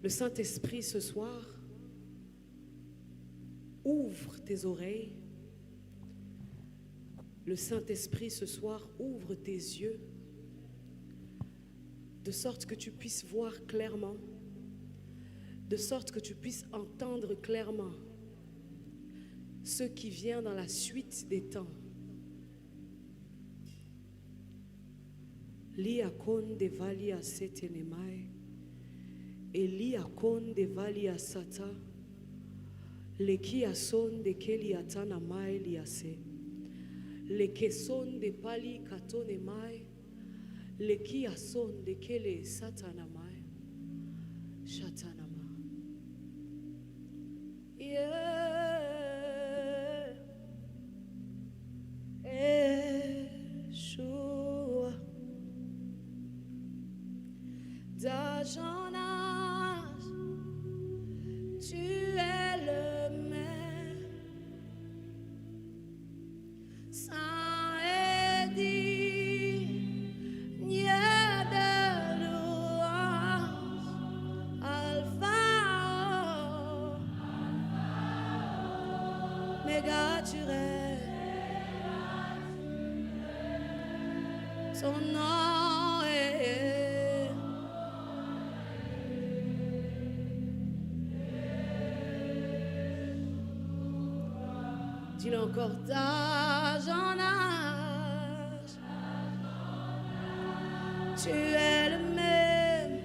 Le Saint-Esprit ce soir ouvre tes oreilles. Le Saint-Esprit ce soir ouvre tes yeux de sorte que tu puisses voir clairement, de sorte que tu puisses entendre clairement ce qui vient dans la suite des temps. Liakon de valia setenemai, Eliakon de valia sata, Lekia son de keliatana mai liase, Lekeson de pali katone mai, Lekia son de kele satana mai, Shatanama. Yeshua, d'âge en âge, tu es le même, saint et digne de louange, Alpha, Méga, tu règnes, son nom est dis-le encore, d'âge en âge, tu es le même,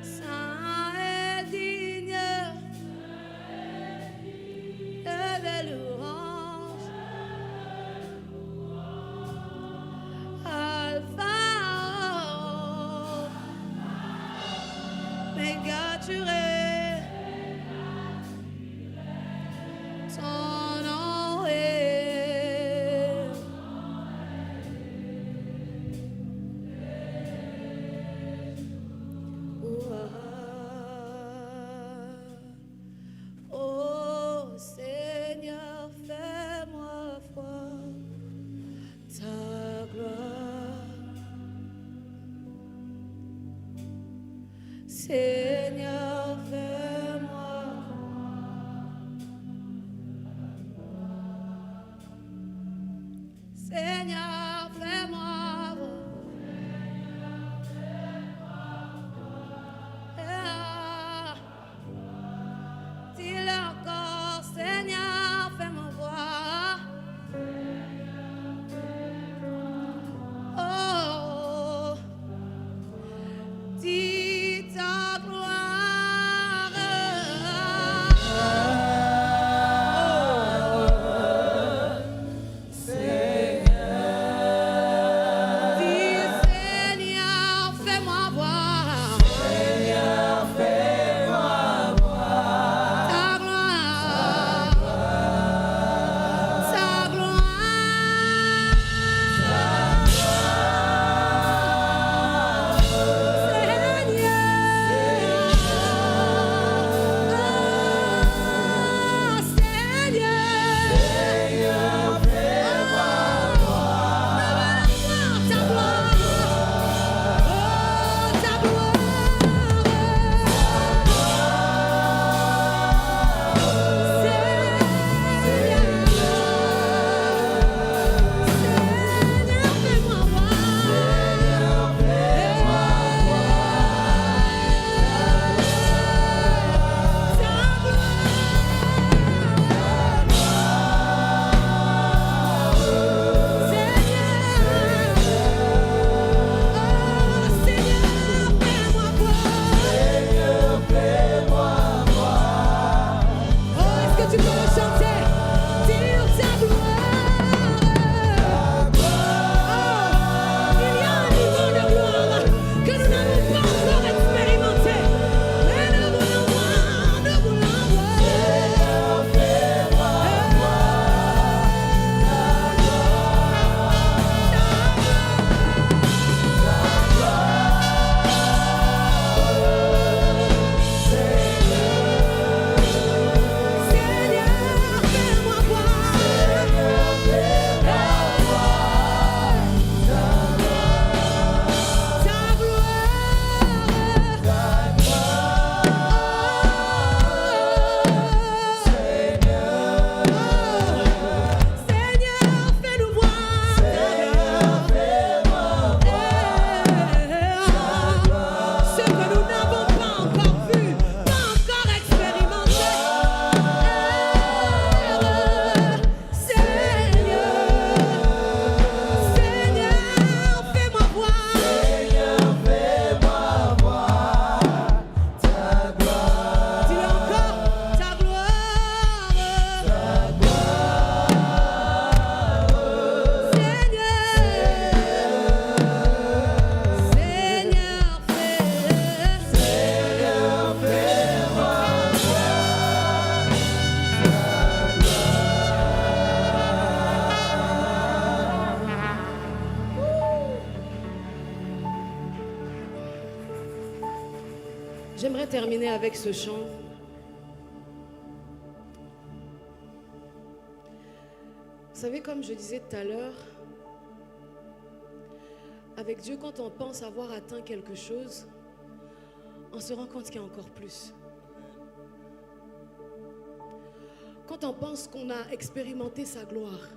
saint et digne de louange, Alpha, Méga, tu règnes, son nom est oh Seigneur, fais-moi voir ta gloire. Seigneur, fais-moi Seigneur, fais-moi voir. Dis-le encore, Seigneur, fais-moi voir. Oh, dis ta gloire. J'aimerais terminer avec ce chant. Vous savez, comme je disais tout à l'heure, avec Dieu, quand on pense avoir atteint quelque chose, on se rend compte qu'il y a encore plus. Quand on pense qu'on a expérimenté sa gloire,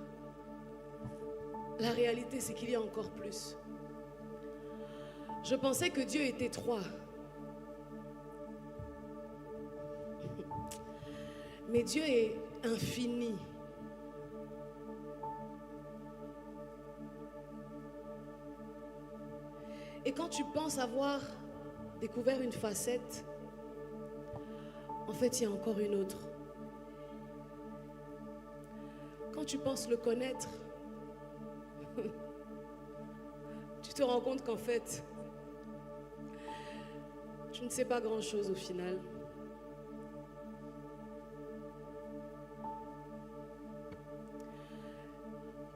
la réalité c'est qu'il y a encore plus. Je pensais que Dieu était trois. Mais Dieu est infini. Et quand tu penses avoir découvert une facette, en fait, il y a encore une autre. Quand tu penses le connaître, tu te rends compte qu'en fait, tu ne sais pas grand-chose au final.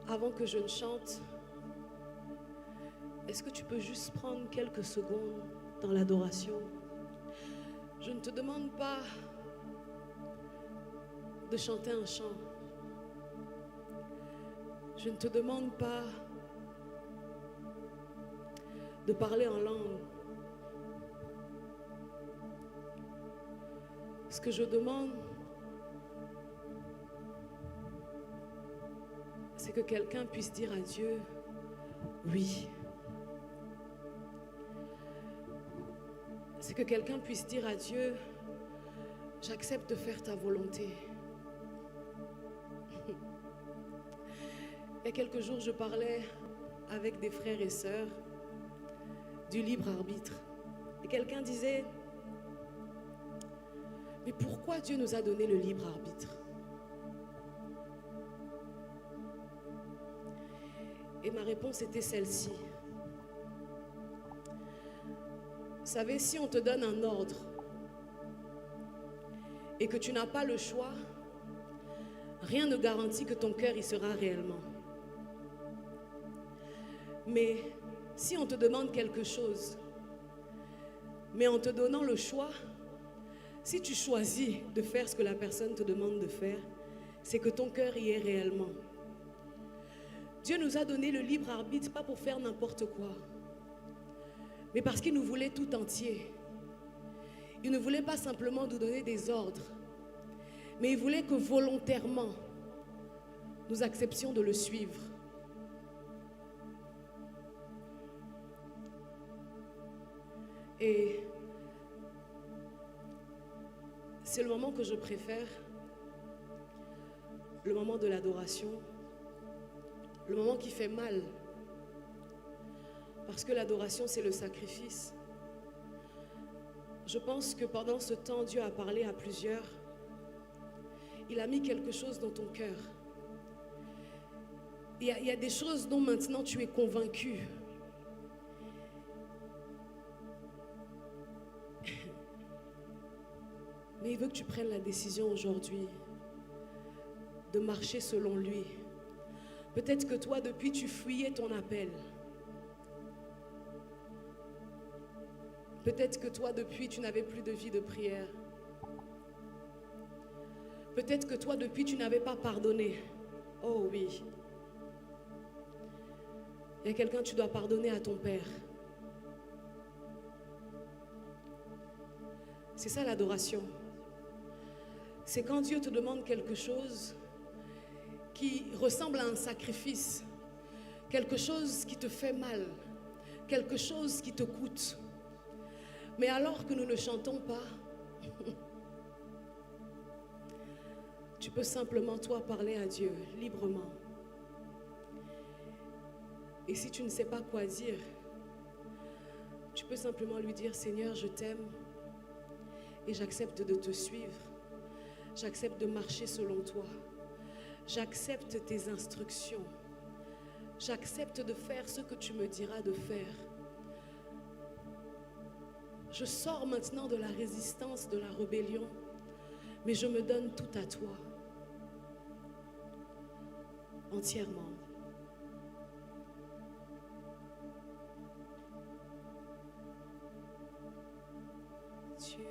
Avant que je ne chante, est-ce que tu peux juste prendre quelques secondes dans l'adoration? Je ne te demande pas de chanter un chant. Je ne te demande pas de parler en langue. Ce que je demande, c'est que quelqu'un puisse dire à Dieu, oui. C'est que quelqu'un puisse dire à Dieu, j'accepte de faire ta volonté. Il y a quelques jours, je parlais avec des frères et sœurs du libre arbitre. Et quelqu'un disait, mais pourquoi Dieu nous a donné le libre arbitre? Et ma réponse était celle-ci. Vous savez, si on te donne un ordre et que tu n'as pas le choix, rien ne garantit que ton cœur y sera réellement. Mais si on te demande quelque chose, mais en te donnant le choix, si tu choisis de faire ce que la personne te demande de faire, c'est que ton cœur y est réellement. Dieu nous a donné le libre arbitre, pas pour faire n'importe quoi, mais parce qu'il nous voulait tout entier. Il ne voulait pas simplement nous donner des ordres, mais il voulait que volontairement, nous acceptions de le suivre. Et c'est le moment que je préfère, le moment de l'adoration, le moment qui fait mal. Parce que l'adoration, c'est le sacrifice. Je pense que pendant ce temps, Dieu a parlé à plusieurs. Il a mis quelque chose dans ton cœur. Il y a des choses dont maintenant tu es convaincu. Mais il veut que tu prennes la décision aujourd'hui de marcher selon lui. Peut-être que toi, depuis, tu fuyais ton appel. Peut-être que toi, depuis, tu n'avais plus de vie de prière. Peut-être que toi, depuis, tu n'avais pas pardonné. Oh oui. Il y a quelqu'un, tu dois pardonner à ton père. C'est ça l'adoration. C'est quand Dieu te demande quelque chose qui ressemble à un sacrifice, quelque chose qui te fait mal, quelque chose qui te coûte. Mais alors que nous ne chantons pas, tu peux simplement, toi, parler à Dieu librement. Et si tu ne sais pas quoi dire, tu peux simplement lui dire, Seigneur, je t'aime et j'accepte de te suivre. J'accepte de marcher selon toi. J'accepte tes instructions. J'accepte de faire ce que tu me diras de faire. Je sors maintenant de la résistance, de la rébellion, mais je me donne tout à toi, entièrement. Tu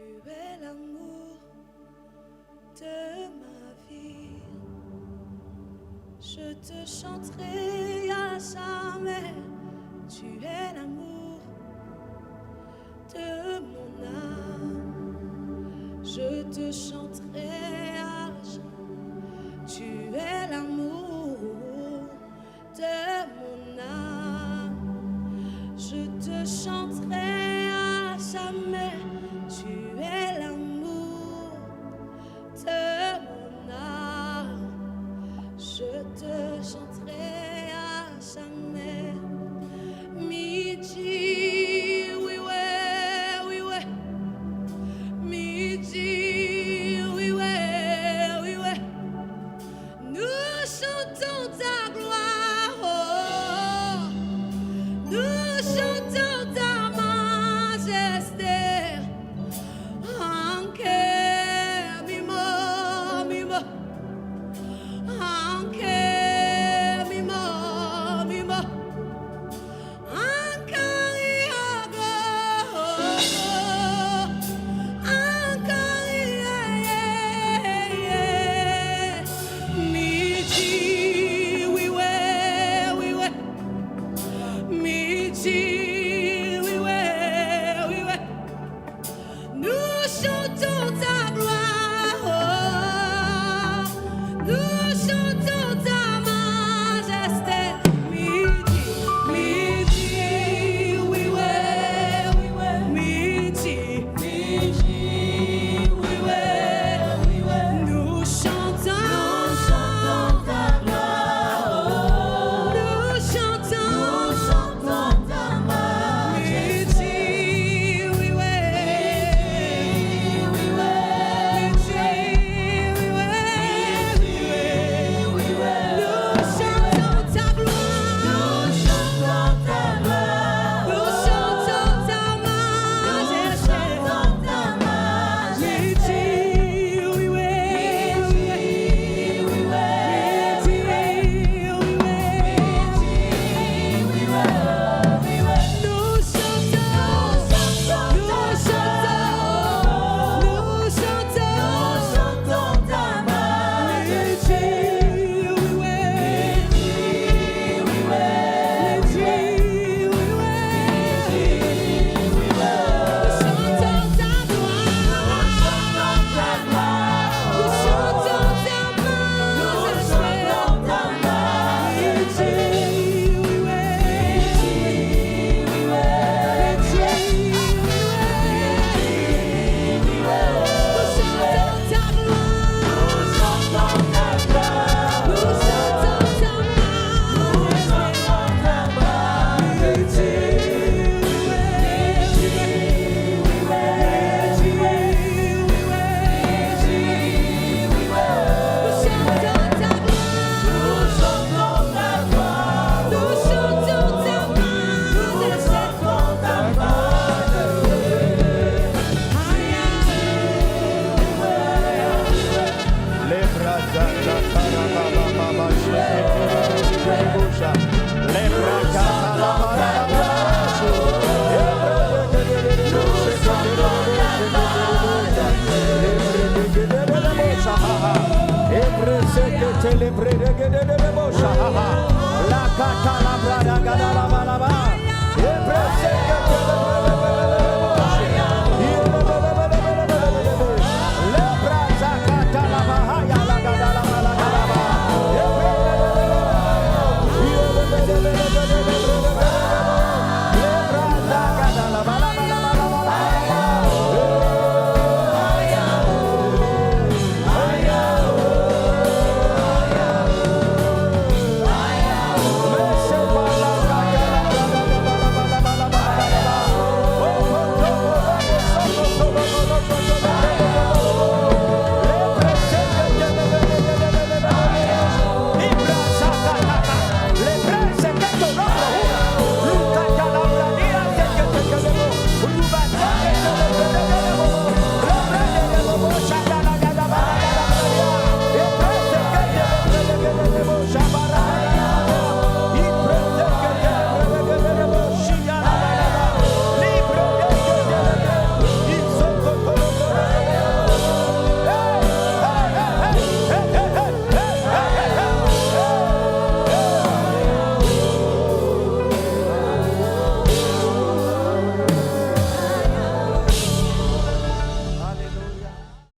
Je te chanterai à jamais. Tu es l'amour de mon âme. Je te chanterai à jamais. Tu es l'amour de mon âme. Je te chanterai à jamais. Tu es l'amour de mon âme. Je te chanterai à jamais. Midi, oui, ouais, oui, ouais. Midi, oui, ouais, oui, ouais. Nous chantons ta gloire. Oh. Nous chantons ta majesté. Anche mimo, mimo. Anche mimo, mimo. Anche iago. Anche yeah. Midi, oui, ouais, oui, ouais. Midi, oui, ouais, oui, ouais. Nous chantons ta gloire. Oh. Nous chantons ta majesté. Midi, midi, oui, ouais, oui, ouais. Midi, midi, oui, ouais, oui, ouais. Nous chantons ta gloire. Nous chantons ta majesté. Midi, oui, ouais, oui, ouais. Midi, oui, ouais, oui, ouais. Nous chantons ta gloire. Nous chantons ta gloire. Nous chantons ta majesté. Midi, oui, ouais, oui, ouais. Midi, oui, ouais. Nous chantons, nous chantons ta majesté. Midi, oui, ouais. Midi, oui, ouais. Midi, oui, ouais. Nous chantons ta gloire. Nous chantons ta majesté. Midi, oui, ouais. Midi, oui, ouais. Nous chantons ta gloire. Nous chantons ta La